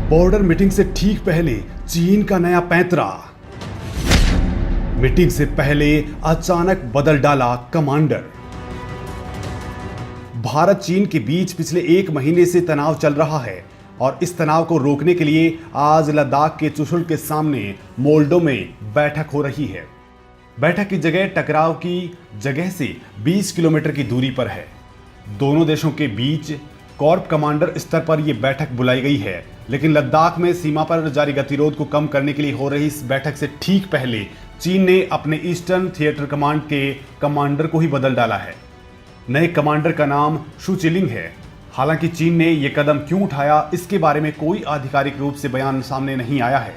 Border meeting से ठीक पहले चीन का नया पैंतरा। मीटिंग से पहले अचानक बदल डाला कमांडर। भारत चीन के बीच पिछले 1 महीने से तनाव चल रहा है और इस तनाव को रोकने के लिए आज लद्दाख के चुशुल के सामने मोल्डो में बैठक हो रही है। बैठक की जगह टकराव की जगह से 20 किलोमीटर की दूरी पर है। दोनों देशों के बीच कॉर्प कमांडर स्तर पर यह बैठक बुलाई गई है, लेकिन लद्दाख में सीमा पर जारी गतिरोध को कम करने के लिए हो रही इस बैठक से ठीक पहले चीन ने अपने ईस्टर्न थिएटर कमांड के कमांडर को ही बदल डाला है। नए कमांडर का नाम शू चिलिंग है। हालांकि चीन ने यह कदम क्यों उठाया, इसके बारे में कोई आधिकारिक रूप से बयान सामने नहीं आया है।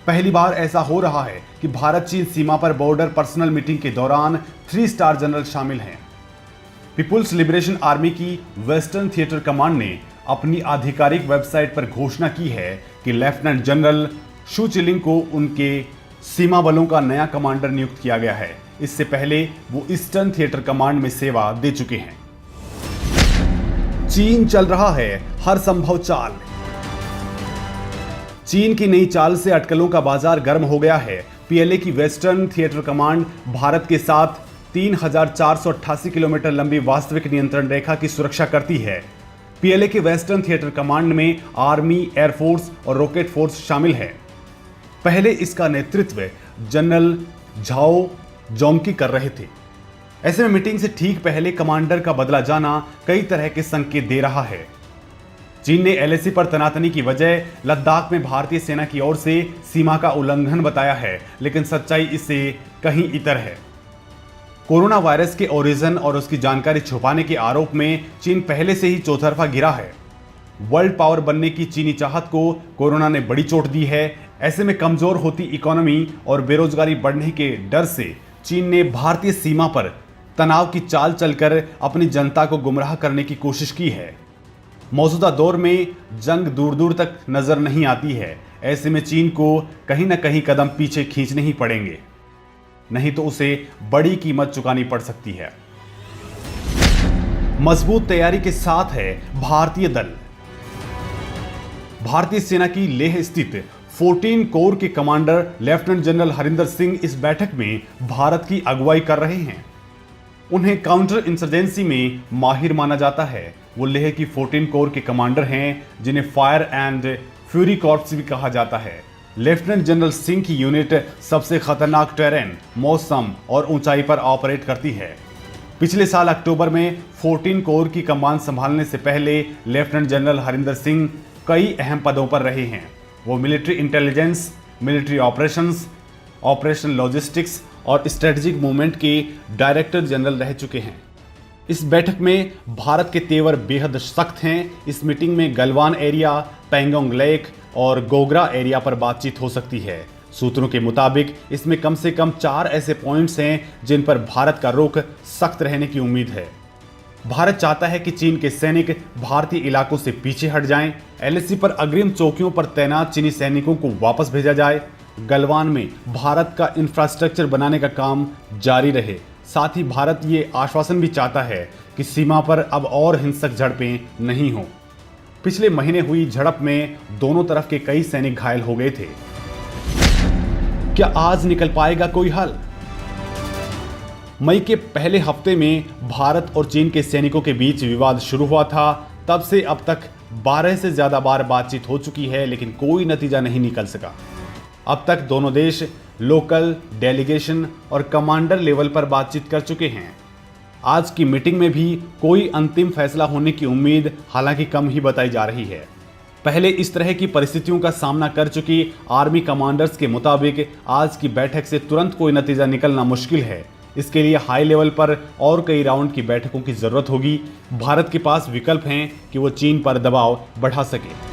पहली बार ऐसा हो रहा है कि भारत चीन सीमा पर बॉर्डर पर्सनल मीटिंग के दौरान 3 स्टार जनरल शामिल हैं। पीपुल्स लिबरेशन आर्मी की वेस्टर्न थिएटर कमांड ने अपनी आधिकारिक वेबसाइट पर घोषणा की है कि लेफ्टिनेंट जनरल शू चिलिंग को उनके सीमा बलों का नया कमांडर नियुक्त किया गया है। इससे पहले वो ईस्टर्न थिएटर कमांड में सेवा दे चुके हैं। चीन चल रहा है हर संभव चाल। चीन की नई चाल से अटकलों का बाजार गर्म हो गया है। पीएलए की वेस्टर्न थिएटर कमांड भारत के साथ 3488 किलोमीटर लंबी वास्तविक नियंत्रण रेखा की सुरक्षा करती है। पीएलए के वेस्टर्न थिएटर कमांड में आर्मी, एयरफोर्स और रॉकेट फोर्स शामिल है। पहले इसका नेतृत्व जनरल झाओ जोंगकी कर रहे थे। ऐसे में मीटिंग से ठीक पहले कमांडर का बदला जाना कई तरह के संकेत दे रहा है। चीन ने एलएसी पर तनातनी की वजह लद्दाख में भारतीय सेना की ओर से सीमा का उल्लंघन बताया है, लेकिन सच्चाई इससे कहीं इतर है। कोरोना वायरस के ओरिजिन और उसकी जानकारी छुपाने के आरोप में चीन पहले से ही चौतरफा गिरा है। वर्ल्ड पावर बनने की चीनी चाहत को कोरोना ने बड़ी चोट दी है। ऐसे में कमजोर होती इकोनॉमी और बेरोजगारी बढ़ने के डर से चीन ने भारतीय सीमा पर तनाव की चाल चलकर अपनी जनता को गुमराह करने की कोशिश की है। मौजूदा दौर में जंग दूर दूर तक नजर नहीं आती है। ऐसे में चीन को कहीं ना कहीं कदम पीछे खींचने ही पड़ेंगे, नहीं तो उसे बड़ी कीमत चुकानी पड़ सकती है। मजबूत तैयारी के साथ है भारतीय दल। भारतीय सेना की लेह स्थित 14 कोर के commander lieutenant general Harinder Singh इस बैठक में भारत की अगुवाई कर रहे हैं। उन्हें काउंटर इंसर्जेंसी में माहिर माना जाता है। वो लेह की 14 कोर के कमांडर हैं, जिन्हें फायर एंड फ्यूरी कॉर्प्स भी कहा जाता है। लेफ्टिनेंट जनरल सिंह की यूनिट सबसे खतरनाक टेरेन, मौसम और ऊंचाई पर ऑपरेट करती है। पिछले साल अक्टूबर में 14 कोर की कमान संभालने से पहले लेफ्टिनेंट जनरल हरिंदर सिंह कई अहम पदों पर रहे हैं। वो military intelligence, military operations, operation logistics और स्ट्रेटेजिक मूवमेंट के डायरेक्टर जनरल रह चुके हैं। इस बैठक में भारत के तेवर बेहद सख्त हैं। इस मीटिंग में गलवान एरिया, पैंगोंग लेक और गोगरा एरिया पर बातचीत हो सकती है। सूत्रों के मुताबिक इसमें कम से कम 4 ऐसे पॉइंट्स हैं जिन पर भारत का रुख सख्त रहने की उम्मीद है। भारत चाहता है कि चीन के सैनिक भारतीय इलाकों से पीछे हट जाएं। एलएसी पर अग्रिम चौकियों पर तैनात चीनी सैनिकों को वापस भेजा जाए। गलवान में भारत का इंफ्रास्ट्रक्चर बनाने का काम जारी रहे। साथ ही भारत ये आश्वासन भी चाहता है कि सीमा पर अब और हिंसक झड़पें नहीं हों। पिछले महीने हुई झड़प में दोनों तरफ के कई सैनिक घायल हो गए थे। क्या आज निकल पाएगा कोई हल? मई के पहले हफ्ते में भारत और चीन के सैनिकों के बीच विवाद शुरू हुआ था। तब से अब तक 12 से ज्यादा बार बातचीत हो चुकी है, लेकिन कोई नतीजा नहीं निकल सका। अब तक दोनों देश लोकल, डेलीगेशन और कमांडर लेवल पर बातचीत कर चुके हैं। आज की मीटिंग में भी कोई अंतिम फैसला होने की उम्मीद हालांकि कम ही बताई जा रही है। पहले इस तरह की परिस्थितियों का सामना कर चुकी आर्मी कमांडर्स के मुताबिक आज की बैठक से तुरंत कोई नतीजा निकलना मुश्किल है। इसके लिए हाई लेवल पर और कई राउंड की बैठकों की जरूरत होगी। भारत के पास विकल्प हैं कि वो चीन पर दबाव बढ़ा सके।